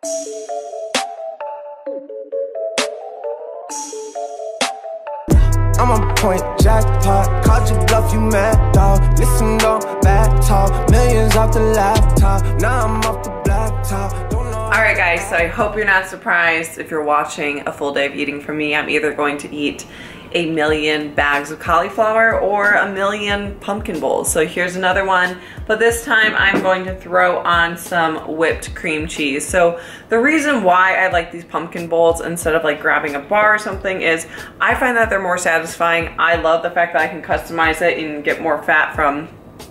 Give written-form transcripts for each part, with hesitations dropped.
I'm on point, jackpot, caught you bluff, you mad dog. Listen, don't back talk, millions off the laptop. Now I'm off the blacktop. Alright guys, so I hope you're not surprised if you're watching a full day of eating from me. I'm either going to eat 1,000,000 bags of cauliflower or 1,000,000 pumpkin bowls. So here's another one, but this time I'm going to throw on some whipped cream cheese. So the reason why I like these pumpkin bowls instead of like grabbing a bar or something is I find that they're more satisfying. I love the fact that I can customize it and get more fat from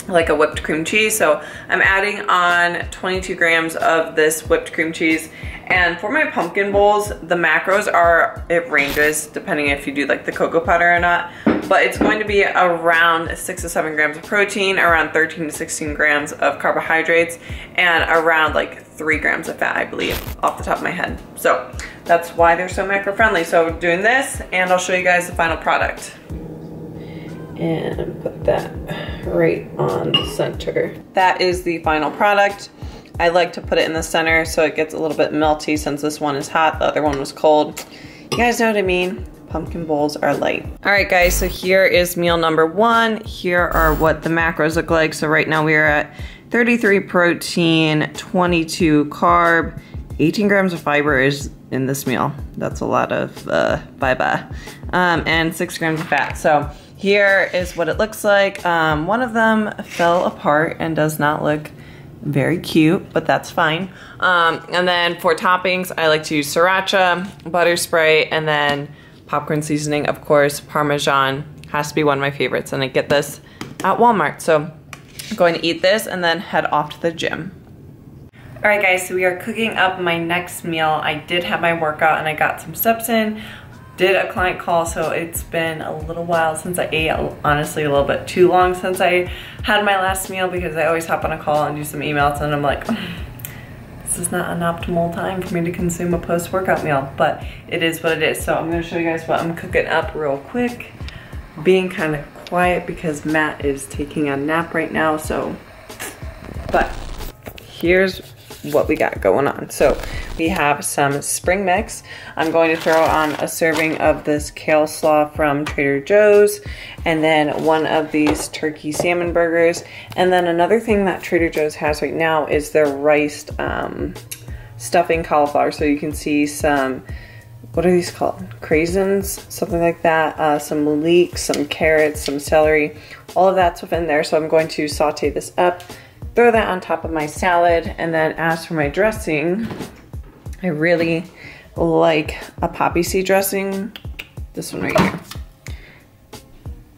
like a whipped cream cheese. So I'm adding on 22 grams of this whipped cream cheese. And for my pumpkin bowls, the macros are, it ranges depending if you do like the cocoa powder or not, but it's going to be around 6 to 7 grams of protein, around 13 to 16 grams of carbohydrates, and around like 3 grams of fat, I believe, off the top of my head. So that's why they're so macro friendly. So doing this, and I'll show you guys the final product. And put that right on the center. That is the final product. I like to put it in the center so it gets a little bit melty since this one is hot, the other one was cold. You guys know what I mean? Pumpkin bowls are light. All right guys, so here is meal number 1. Here are what the macros look like. So right now we are at 33 protein, 22 carb, 18 grams of fiber is in this meal. That's a lot of and 6 grams of fat. So here is what it looks like. One of them fell apart and does not look very cute, but that's fine. And then for toppings, I like to use sriracha, butter spray, and then popcorn seasoning. Of course, Parmesan has to be one of my favorites, and I get this at Walmart. So I'm going to eat this and then head off to the gym. All right guys, so we are cooking up my next meal. I did have my workout and I got some steps in. Did a client call, so it's been a little while since I ate, honestly a little bit too long since I had my last meal because I always hop on a call and do some emails and I'm like, this is not an optimal time for me to consume a post-workout meal, but it is what it is. So I'm gonna show you guys what I'm cooking up real quick. Being kind of quiet because Matt is taking a nap right now, so, but here's what we got going on. So we have some spring mix. I'm going to throw on a serving of this kale slaw from Trader Joe's, and then one of these turkey salmon burgers. And then another thing that Trader Joe's has right now is their riced stuffing cauliflower. So you can see some, what are these called? Craisins, something like that. Some leeks, some carrots, some celery, all of that's within there. So I'm going to saute this up, throw that on top of my salad, and then as for my dressing, I really like a poppy seed dressing. This one right here.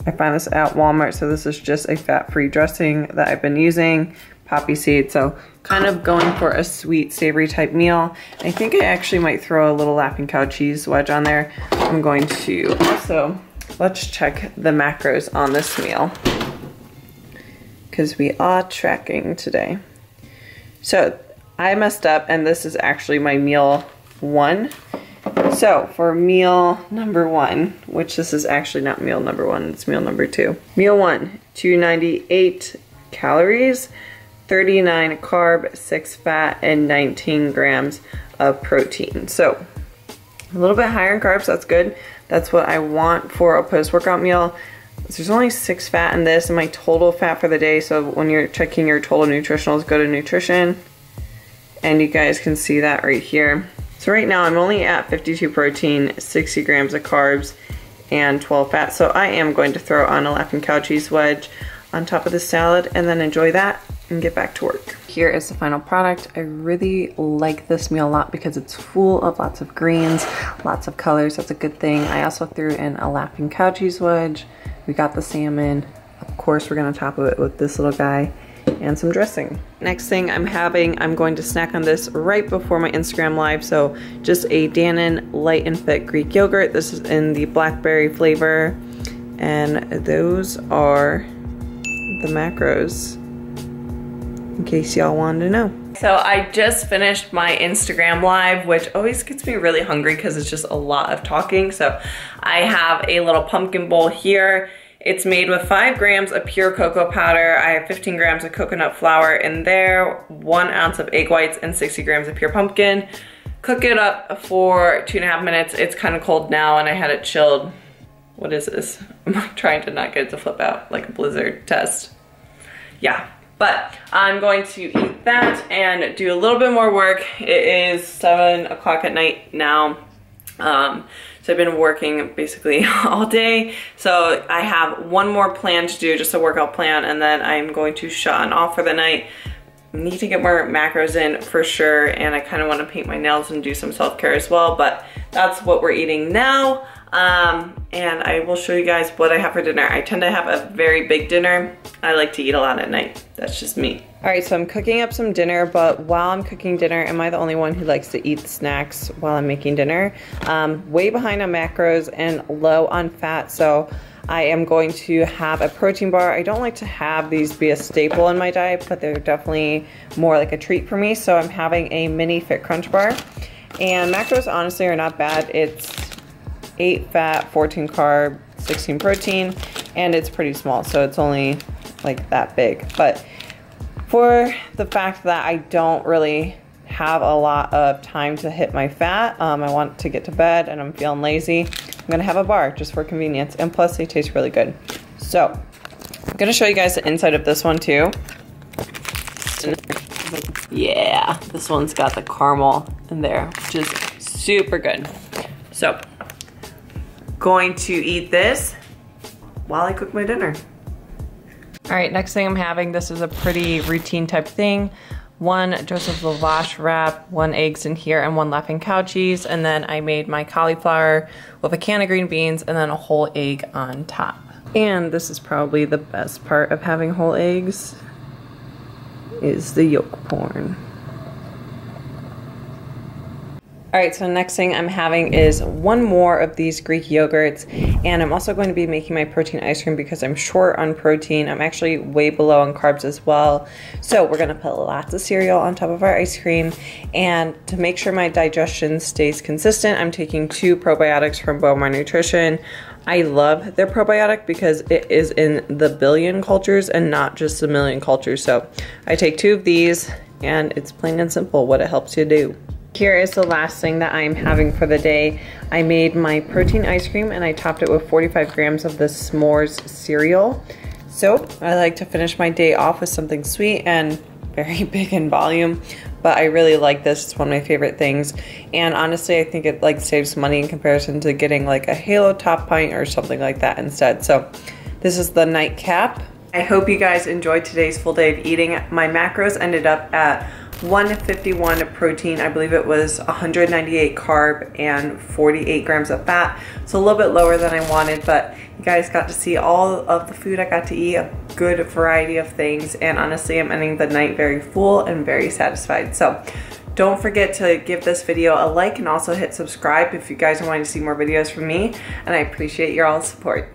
I find this at Walmart, so this is just a fat-free dressing that I've been using, poppy seed. So kind of going for a sweet, savory type meal. I think I actually might throw a little Laughing Cow cheese wedge on there. I'm going to also, let's check the macros on this meal, because we are tracking today. So I messed up and this is actually my meal 1. So for meal number 1, which this is actually not meal number 1, it's meal number 2. Meal 1, 298 calories, 39 carb, 6 fat, and 19 grams of protein. So a little bit higher in carbs, that's good. That's what I want for a post-workout meal. There's only 6 fat in this, and my total fat for the day, so when you're checking your total nutritionals, go to nutrition, and you guys can see that right here. So right now I'm only at 52 protein, 60 grams of carbs, and 12 fat. So I am going to throw on a Laughing Cow cheese wedge on top of the salad and then enjoy that and get back to work. Here is the final product. I really like this meal a lot because it's full of lots of greens, lots of colors. That's a good thing. I also threw in a Laughing Cow cheese wedge. We got the salmon. Of course, we're gonna top it with this little guy and some dressing. Next thing I'm going to snack on this right before my Instagram live. So just a Dannon Light and Fit Greek yogurt. This is in the blackberry flavor. And those are the macros, in case y'all wanted to know. So I just finished my Instagram live, which always gets me really hungry because it's just a lot of talking. So I have a little pumpkin bowl here. It's made with 5 grams of pure cocoa powder. I have 15 grams of coconut flour in there, 1 ounce of egg whites, and 60 grams of pure pumpkin. Cook it up for 2.5 minutes. It's kind of cold now and I had it chilled. What is this? I'm trying to not get it to flip out like a blizzard test. Yeah, but I'm going to eat that and do a little bit more work. It is 7 o'clock at night now. So I've been working basically all day. So I have one more plan to do, just a workout plan, and then I'm going to shut on off for the night. Need to get more macros in for sure, and I kind of want to paint my nails and do some self-care as well, but that's what we're eating now. And I will show you guys what I have for dinner. I tend to have a very big dinner. I like to eat a lot at night. That's just me. All right, so I'm cooking up some dinner, but while I'm cooking dinner, am I the only one who likes to eat snacks while I'm making dinner? Way behind on macros and low on fat, so I am going to have a protein bar. I don't like to have these be a staple in my diet, but they're definitely more like a treat for me, so I'm having a mini Fit Crunch bar. And macros honestly are not bad. It's 8 fat, 14 carb, 16 protein, and it's pretty small, so it's only like that big. But for the fact that I don't really have a lot of time to hit my fat, I want to get to bed and I'm feeling lazy, I'm gonna have a bar just for convenience, and plus they taste really good. So I'm gonna show you guys the inside of this one too. Yeah, this one's got the caramel in there, which is super good. So going to eat this while I cook my dinner. All right, next thing I'm having, this is a pretty routine type thing. 1 Joseph Lavash wrap, 1 eggs in here, and 1 Laughing Cow cheese. And then I made my cauliflower with a can of green beans and then a whole egg on top. And this is probably the best part of having whole eggs, is the yolk porn. All right, so next thing I'm having is 1 more of these Greek yogurts, and I'm also going to be making my protein ice cream because I'm short on protein. I'm actually way below on carbs as well. So we're gonna put lots of cereal on top of our ice cream, and to make sure my digestion stays consistent, I'm taking 2 probiotics from Bowmar Nutrition. I love their probiotic because it is in the billion cultures and not just a million cultures. So I take 2 of these, and it's plain and simple what it helps you do. Here is the last thing that I'm having for the day. I made my protein ice cream and I topped it with 45 grams of the s'mores cereal. So I like to finish my day off with something sweet and very big in volume, but I really like this. It's one of my favorite things. And honestly, I think it like saves money in comparison to getting like a Halo Top Pint or something like that instead. So this is the nightcap. I hope you guys enjoyed today's full day of eating. My macros ended up at 151 of protein. I believe it was 198 carb and 48 grams of fat. So a little bit lower than I wanted, but you guys got to see all of the food I got to eat, a good variety of things, and honestly I'm ending the night very full and very satisfied. So don't forget to give this video a like and also hit subscribe if you guys are wanting to see more videos from me, and I appreciate your all support.